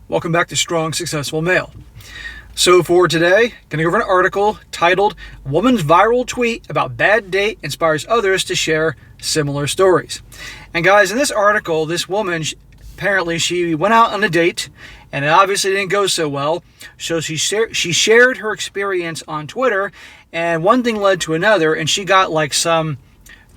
Welcome back to Strong Successful Male. So for today, going to go over an article titled Woman's Viral Tweet About Bad Date Inspires Others to Share Similar Stories. And guys, in this article, this woman, apparently she went out on a date and it obviously didn't go so well. So she shared her experience on Twitter, and one thing led to another, and she got like some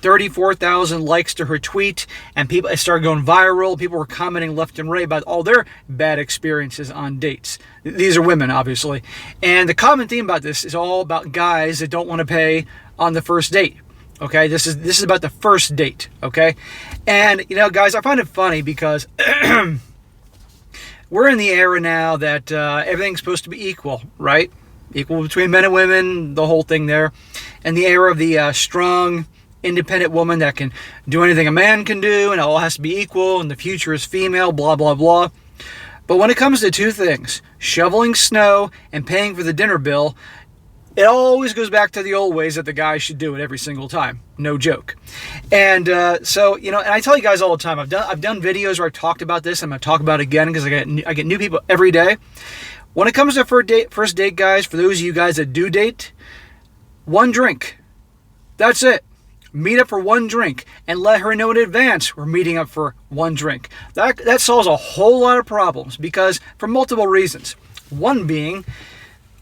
34,000 likes to her tweet, and it started going viral. People were commenting left and right about all their bad experiences on dates. These are women, obviously. And the common theme about this is all about guys that don't want to pay on the first date. Okay, this is about the first date. Okay, and guys, I find it funny because we're in the era now that everything's supposed to be equal, right? Equal between men and women, the whole thing there, and the era of the strong, independent woman that can do anything a man can do, and it all has to be equal, and the future is female, blah, blah, blah. But when it comes to two things, shoveling snow and paying for the dinner bill, it always goes back to the old ways that the guy should do it every single time. No joke. And so, and I tell you guys all the time, I've done videos where I've talked about this. I'm going to talk about it again because I get new people every day. When it comes to first date, guys, for those of you guys that do date, one drink. That's it. Meet up for one drink and let her know in advance we're meeting up for one drink. That solves a whole lot of problems because for multiple reasons. One being,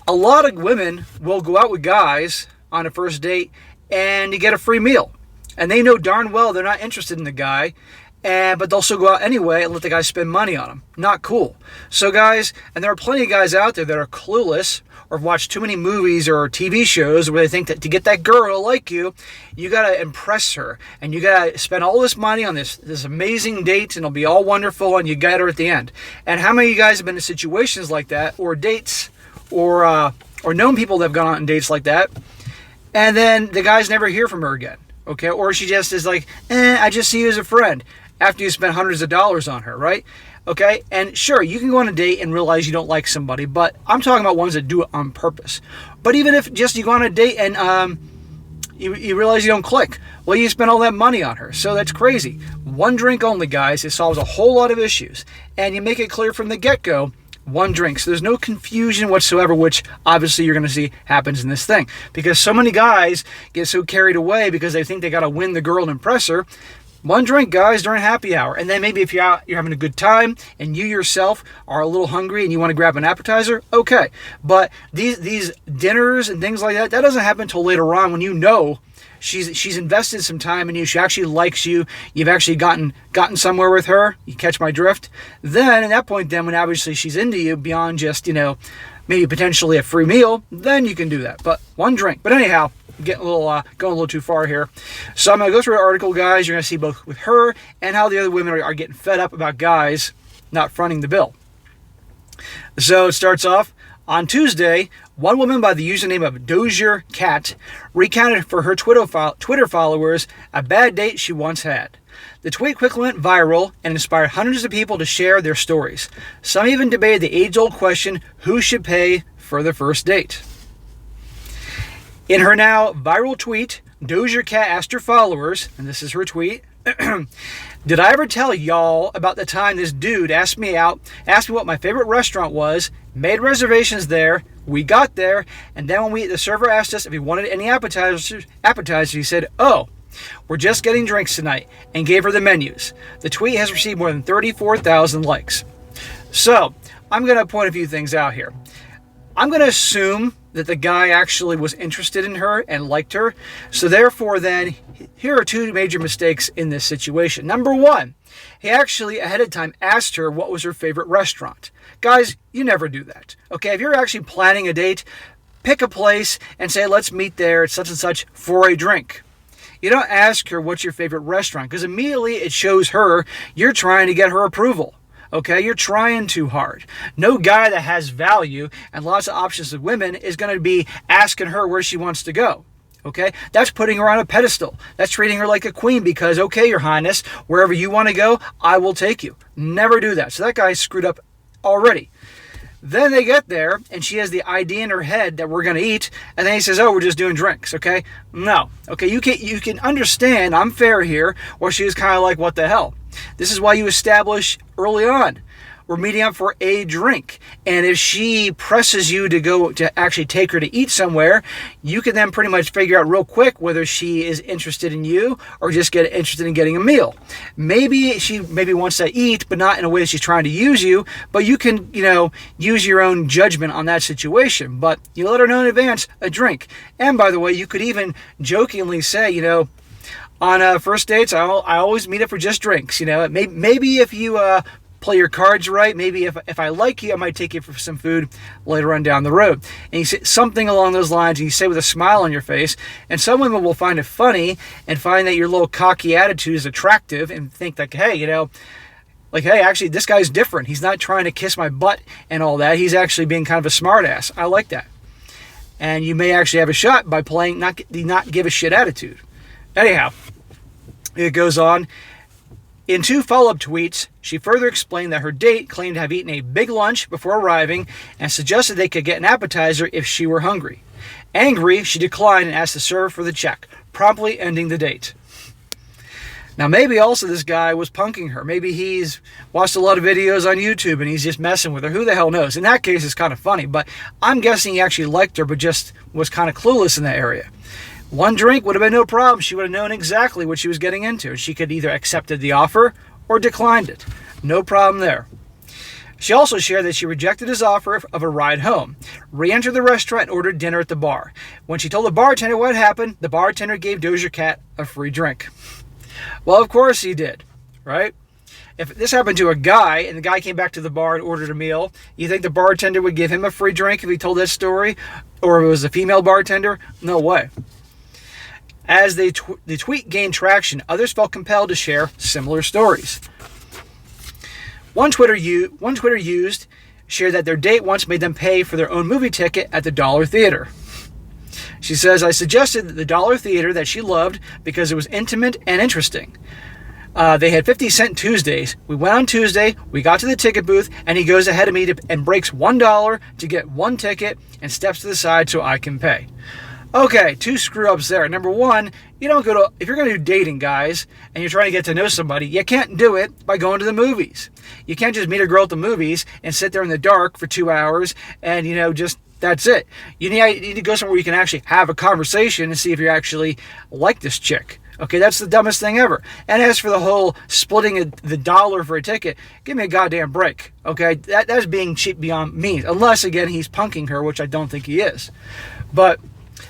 a lot of women will go out with guys on a first date and you get a free meal. And they know darn well they're not interested in the guy, but they'll still go out anyway and let the guy spend money on them. Not cool. So guys, and there are plenty of guys out there that are clueless or have watched too many movies or TV shows where they think that to get that girl to like you, you got to impress her. And you got to spend all this money on this amazing date and it'll be all wonderful and you get her at the end. And how many of you guys have been in situations like that or dates or known people that have gone on dates like that and then the guys never hear from her again? Okay, or she just is like, I just see you as a friend after you spent hundreds of dollars on her, right? Okay, and sure, you can go on a date and realize you don't like somebody, but I'm talking about ones that do it on purpose. But even if just you go on a date and you realize you don't click, well, you spent all that money on her, so that's crazy. One drink only, guys. It solves a whole lot of issues, and you make it clear from the get-go, one drink. So there's no confusion whatsoever, which obviously you're going to see happens in this thing. Because so many guys get so carried away because they think they got to win the girl and impress her. One drink, guys, during happy hour. And then maybe if you're out, you're having a good time and you yourself are a little hungry and you want to grab an appetizer, okay. But these dinners and things like that doesn't happen until later on when you know she's invested some time in you, she actually likes you, you've actually gotten somewhere with her, you catch my drift. Then at that point, then when obviously she's into you beyond just, maybe potentially a free meal, then you can do that. But one drink. But anyhow, getting going a little too far here. So I'm going to go through the article, guys. You're going to see both with her and how the other women are getting fed up about guys not fronting the bill. So it starts off, on Tuesday, one woman by the username of Dozier Cat recounted for her Twitter followers a bad date she once had. The tweet quickly went viral and inspired hundreds of people to share their stories. Some even debated the age-old question, who should pay for the first date? In her now viral tweet, Dozier Cat asked her followers, and this is her tweet, did I ever tell y'all about the time this dude asked me what my favorite restaurant was, made reservations there, we got there, and then when the server asked us if we wanted any appetizers, he said, oh, we're just getting drinks tonight, and gave her the menus. The tweet has received more than 34,000 likes. So, I'm going to point a few things out here. I'm going to assume that the guy actually was interested in her and liked her. So therefore then, here are two major mistakes in this situation. Number one, he actually ahead of time asked her what was her favorite restaurant. Guys, you never do that. Okay, if you're actually planning a date, pick a place and say, let's meet there at such and such for a drink. You don't ask her what's your favorite restaurant because immediately it shows her you're trying to get her approval. Okay, you're trying too hard. No guy that has value and lots of options with women is going to be asking her where she wants to go. Okay, that's putting her on a pedestal. That's treating her like a queen because, okay, your highness, wherever you want to go, I will take you. Never do that. So that guy's screwed up already. Then they get there and she has the idea in her head that we're going to eat. And then he says, oh, we're just doing drinks. Okay, no. Okay, you can understand I'm fair here. Or she was kind of like, what the hell? This is why you establish early on. were meeting up for a drink. And if she presses you to go to actually take her to eat somewhere, you can then pretty much figure out real quick whether she is interested in you or just get interested in getting a meal. Maybe she wants to eat, but not in a way that she's trying to use you, but you can, use your own judgment on that situation. But you let her know in advance, a drink. And by the way, you could even jokingly say, on first dates, I always meet up for just drinks. Maybe if you play your cards right, maybe if I like you, I might take you for some food later on down the road. And you say something along those lines, and you say with a smile on your face, and some women will find it funny and find that your little cocky attitude is attractive and think like, hey, hey, actually, this guy's different. He's not trying to kiss my butt and all that. He's actually being kind of a smart ass. I like that. And you may actually have a shot by playing not give a shit attitude. Anyhow, it goes on. In 2 follow-up tweets, she further explained that her date claimed to have eaten a big lunch before arriving and suggested they could get an appetizer if she were hungry. Angry, she declined and asked the server for the check, promptly ending the date. Now, maybe also this guy was punking her. Maybe he's watched a lot of videos on YouTube and he's just messing with her. Who the hell knows? In that case, it's kind of funny, but I'm guessing he actually liked her but just was kind of clueless in that area. 1 drink would have been no problem. She would have known exactly what she was getting into. She could either accepted the offer or declined it. No problem there. She also shared that she rejected his offer of a ride home, re-entered the restaurant and ordered dinner at the bar. When she told the bartender what happened, the bartender gave Doja Cat a free drink. Well, of course he did, right? If this happened to a guy and the guy came back to the bar and ordered a meal, you think the bartender would give him a free drink if he told that story? Or if it was a female bartender? No way. As the tweet gained traction, others felt compelled to share similar stories. One Twitter used shared that their date once made them pay for their own movie ticket at the Dollar Theater. She says, I suggested the Dollar Theater that she loved because it was intimate and interesting. They had 50-cent Tuesdays. We went on Tuesday, we got to the ticket booth, and he goes ahead of me and breaks $1 to get 1 ticket and steps to the side so I can pay. Okay, 2 screw-ups there. Number 1, if you're going to do dating, guys, and you're trying to get to know somebody, you can't do it by going to the movies. You can't just meet a girl at the movies and sit there in the dark for 2 hours and, that's it. You need to go somewhere where you can actually have a conversation and see if you actually like this chick. Okay, that's the dumbest thing ever. And as for the whole splitting the dollar for a ticket, give me a goddamn break. Okay, that's being cheap beyond means. Unless, again, he's punking her, which I don't think he is. But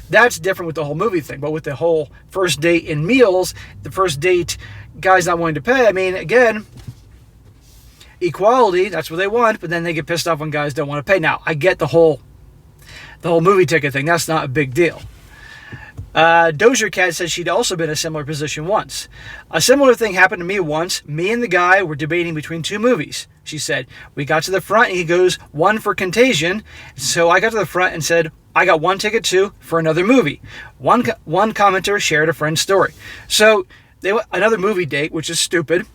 that's different with the whole movie thing. But with the whole first date in meals, the first date, guy's not willing to pay. I mean, again, equality, that's what they want, but then they get pissed off when guys don't want to pay. Now, I get the whole movie ticket thing. That's not a big deal. Doja Cat said she'd also been in a similar position once. A similar thing happened to me once. Me and the guy were debating between 2 movies. She said, we got to the front and he goes, 1 for Contagion. So I got to the front and said, I got 1 ticket too for another movie. One commenter shared a friend's story. So they went another movie date, which is stupid.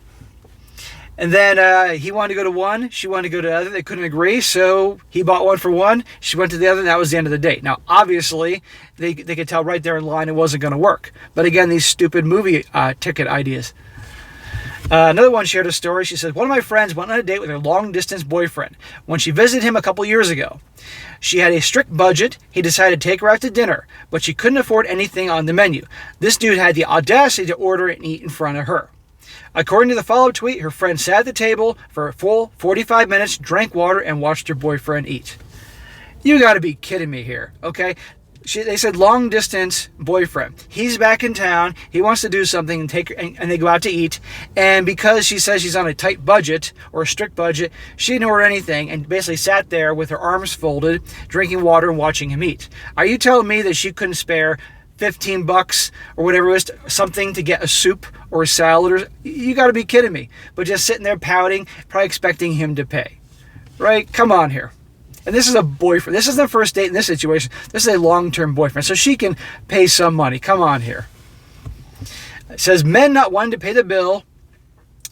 And then he wanted to go to one, she wanted to go to the other. They couldn't agree, so he bought 1 for 1. She went to the other, and that was the end of the date. Now, obviously, they could tell right there in line it wasn't going to work. But again, these stupid movie ticket ideas. Another one shared a story. She said, one of my friends went on a date with her long-distance boyfriend when she visited him a couple years ago. She had a strict budget. He decided to take her out to dinner, but she couldn't afford anything on the menu. This dude had the audacity to order and eat in front of her. According to the follow-up tweet, her friend sat at the table for a full 45 minutes, drank water, and watched her boyfriend eat. You got to be kidding me here, okay? They said long-distance boyfriend. He's back in town. He wants to do something and they go out to eat. And because she says she's on a tight budget or a strict budget, she didn't order anything and basically sat there with her arms folded, drinking water and watching him eat. Are you telling me that she couldn't spare $15 or whatever it was, something to get a soup or a salad? You got to be kidding me. But just sitting there pouting, probably expecting him to pay. Right? Come on here. And this is a boyfriend. This isn't the first date in this situation. This is a long-term boyfriend. So she can pay some money. Come on here. It says, men not wanting to pay the bill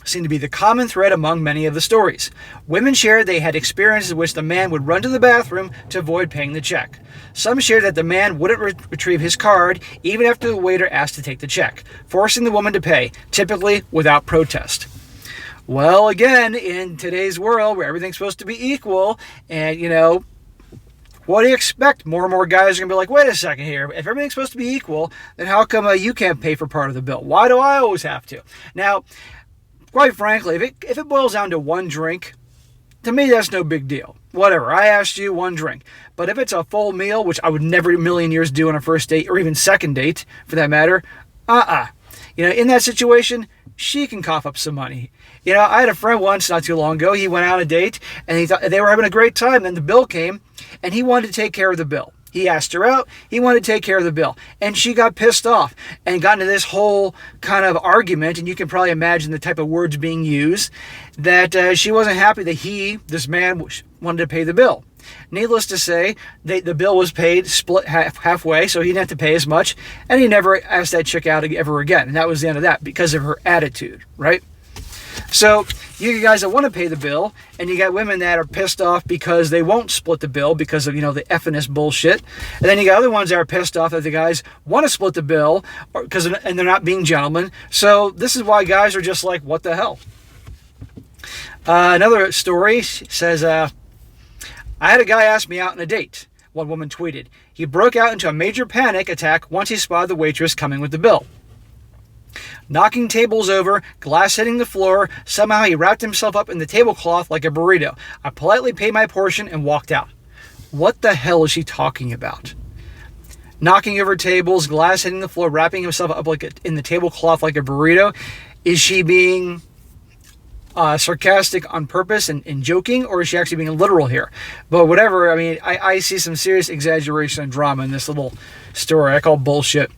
seem to be the common thread among many of the stories. Women shared they had experiences in which the man would run to the bathroom to avoid paying the check. Some shared that the man wouldn't retrieve his card even after the waiter asked to take the check, forcing the woman to pay, typically without protest. Well, again, in today's world where everything's supposed to be equal, and, what do you expect? More and more guys are going to be like, wait a second here. If everything's supposed to be equal, then how come you can't pay for part of the bill? Why do I always have to? Now, quite frankly, if it boils down to one drink, to me, that's no big deal. Whatever. I asked you one drink. But if it's a full meal, which I would never in a million years do on a first date or even second date for that matter, in that situation, she can cough up some money. I had a friend once not too long ago. He went out on a date and he thought they were having a great time. Then the bill came and he wanted to take care of the bill. He asked her out. He wanted to take care of the bill. And she got pissed off and got into this whole kind of argument. And you can probably imagine the type of words being used, that she wasn't happy that this man, wanted to pay the bill. Needless to say, the bill was paid, split halfway, so he didn't have to pay as much. And he never asked that chick out ever again. And that was the end of that because of her attitude, right? So you guys that want to pay the bill, and you got women that are pissed off because they won't split the bill because of, the effness bullshit. And then you got other ones that are pissed off that the guys want to split the bill and they're not being gentlemen. So this is why guys are just like, what the hell? Another story says, I had a guy ask me out on a date. One woman tweeted. He broke out into a major panic attack once he spotted the waitress coming with the bill. Knocking tables over, glass hitting the floor, somehow he wrapped himself up in the tablecloth like a burrito. I politely paid my portion and walked out. What the hell is she talking about? Knocking over tables, glass hitting the floor, wrapping himself up in the tablecloth like a burrito. Is she being sarcastic on purpose and joking, or is she actually being literal here? But whatever, I see some serious exaggeration and drama in this little story. I call bullshit.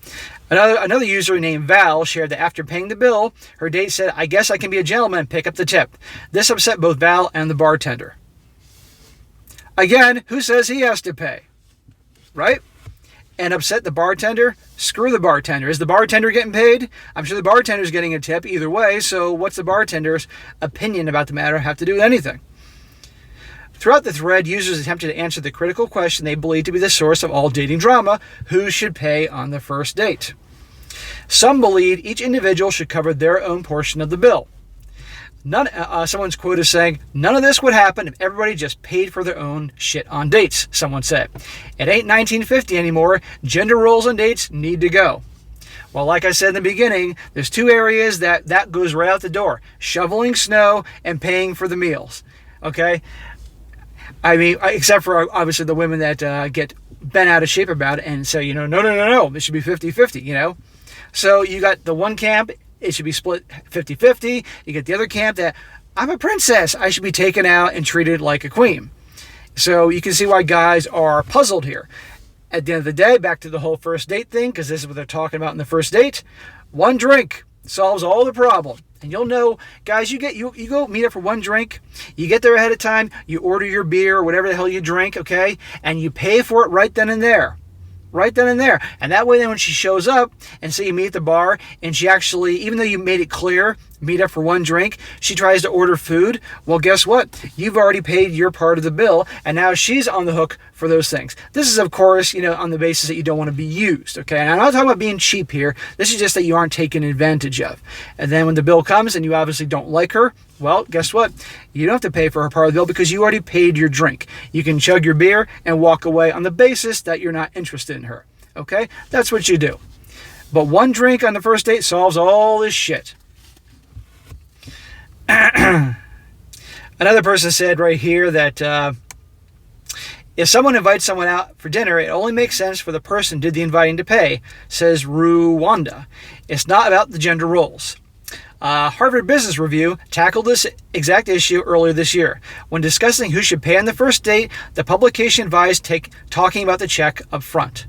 Another user named Val shared that after paying the bill, her date said, I guess I can be a gentleman and pick up the tip. This upset both Val and the bartender. Again, who says he has to pay? Right? And upset the bartender? Screw the bartender. Is the bartender getting paid? I'm sure the bartender's getting a tip either way, so what's the bartender's opinion about the matter have to do with anything? Throughout the thread, users attempted to answer the critical question they believe to be the source of all dating drama: who should pay on the first date? Some believe each individual should cover their own portion of the bill. Someone's quote is saying, none of this would happen if everybody just paid for their own shit on dates, someone said. It ain't 1950 anymore. Gender roles on dates need to go. Well, like I said in the beginning, there's two areas that goes right out the door: shoveling snow and paying for the meals. Okay? Except for obviously the women that get bent out of shape about it and say, no, it should be 50-50, So you got the one camp, it should be split 50-50. You get the other camp that, I'm a princess, I should be taken out and treated like a queen. So you can see why guys are puzzled here. At the end of the day, back to the whole first date thing, because this is what they're talking about in the first date. One drink solves all the problem. And you'll know, guys, you go meet up for one drink, you get there ahead of time, you order your beer or whatever the hell you drink, okay? And you pay for it right then and there. Right then and there. And that way then when she shows up and say you meet at the bar and she actually, even though you made it clear, meet up for one drink, she tries to order food, well, guess what? You've already paid your part of the bill, and now she's on the hook for those things. This is, of course, on the basis that you don't want to be used, okay? And I'm not talking about being cheap here. This is just that you aren't taken advantage of. And then when the bill comes and you obviously don't like her, well, guess what? You don't have to pay for her part of the bill because you already paid your drink. You can chug your beer and walk away on the basis that you're not interested in her, okay? That's what you do. But one drink on the first date solves all this shit. Another person said right here that if someone invites someone out for dinner, it only makes sense for the person who did the inviting to pay, says Rwanda. It's not about the gender roles. Harvard Business Review tackled this exact issue earlier this year. When discussing who should pay on the first date, the publication advised talking about the check up front.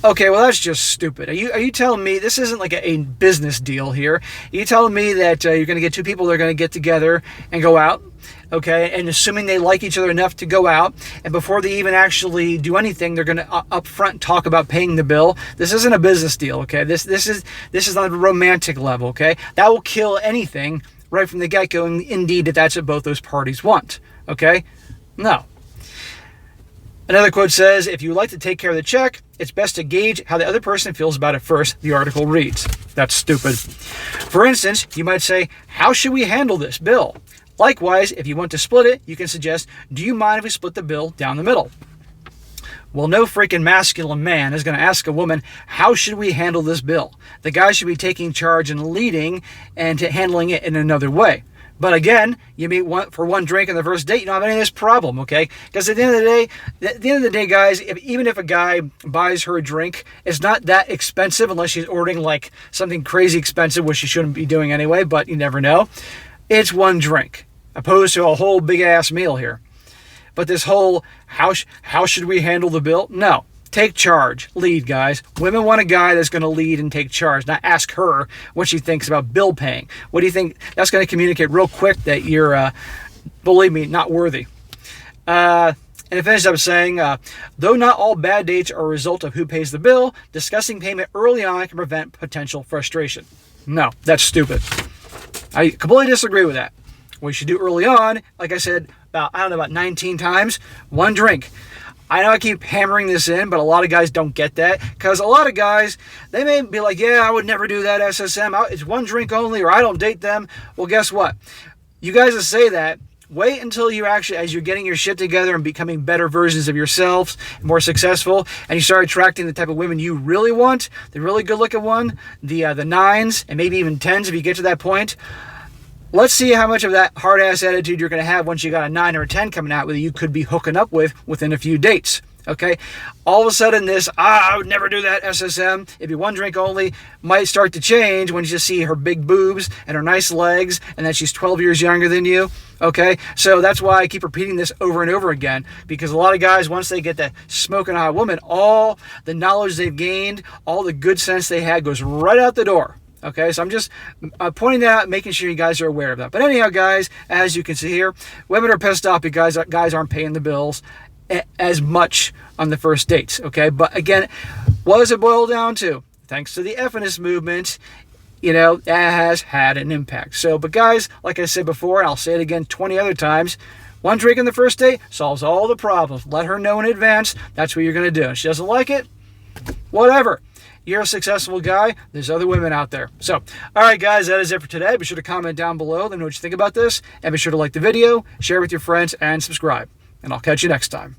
Okay, well, that's just stupid. Are you telling me this isn't like a business deal here? Are you telling me that you're going to get two people that are going to get together and go out, okay, and assuming they like each other enough to go out, and before they even actually do anything, they're going to up front talk about paying the bill? This isn't a business deal, okay? This is on a romantic level, okay? That will kill anything right from the get-go, and indeed that's what both those parties want, okay? No. Another quote says, if you like to take care of the check, it's best to gauge how the other person feels about it first, the article reads. That's stupid. For instance, you might say, how should we handle this bill? Likewise, if you want to split it, you can suggest, do you mind if we split the bill down the middle? Well, no freaking masculine man is going to ask a woman, how should we handle this bill? The guy should be taking charge and leading and handling it in another way. But again, you meet for one drink on the first date, you don't have any of this problem, okay? Because at the end of the day, guys, even if a guy buys her a drink, it's not that expensive unless she's ordering like something crazy expensive, which she shouldn't be doing anyway, but you never know. It's one drink, opposed to a whole big-ass meal here. But this whole, how should we handle the bill? No. Take charge. Lead, guys. Women want a guy that's going to lead and take charge, not ask her what she thinks about bill paying. What do you think? That's going to communicate real quick that you're, believe me, not worthy. And it finished up saying, though not all bad dates are a result of who pays the bill, discussing payment early on can prevent potential frustration. No, that's stupid. I completely disagree with that. What you should do early on, like I said, about 19 times, one drink. I know I keep hammering this in, but a lot of guys don't get that. Because a lot of guys, they may be like, yeah, I would never do that SSM. It's one drink only, or I don't date them. Well, guess what? You guys that say that, wait until you actually, as you're getting your shit together and becoming better versions of yourselves, more successful, and you start attracting the type of women you really want, the really good-looking one, the 9s, and maybe even 10s if you get to that point. Let's see how much of that hard-ass attitude you're going to have once you got a 9 or a 10 coming out with you could be hooking up with within a few dates. Okay? All of a sudden this, I would never do that SSM, if you one drink only, might start to change when you just see her big boobs and her nice legs and that she's 12 years younger than you. Okay? So that's why I keep repeating this over and over again, because a lot of guys, once they get that smoking hot woman, all the knowledge they've gained, all the good sense they had goes right out the door. Okay, so I'm just pointing that out, making sure you guys are aware of that. But anyhow, guys, as you can see here, women are pissed off because guys aren't paying the bills as much on the first dates. Okay, but again, what does it boil down to? Thanks to the feminist movement, you know, that has had an impact. So, but guys, like I said before, and I'll say it again 20 other times, one drink on the first date solves all the problems. Let her know in advance that's what you're going to do. If she doesn't like it, whatever. You're a successful guy. There's other women out there. So, all right, guys, that is it for today. Be sure to comment down below. Let me know what you think about this. And be sure to like the video, share with your friends, and subscribe. And I'll catch you next time.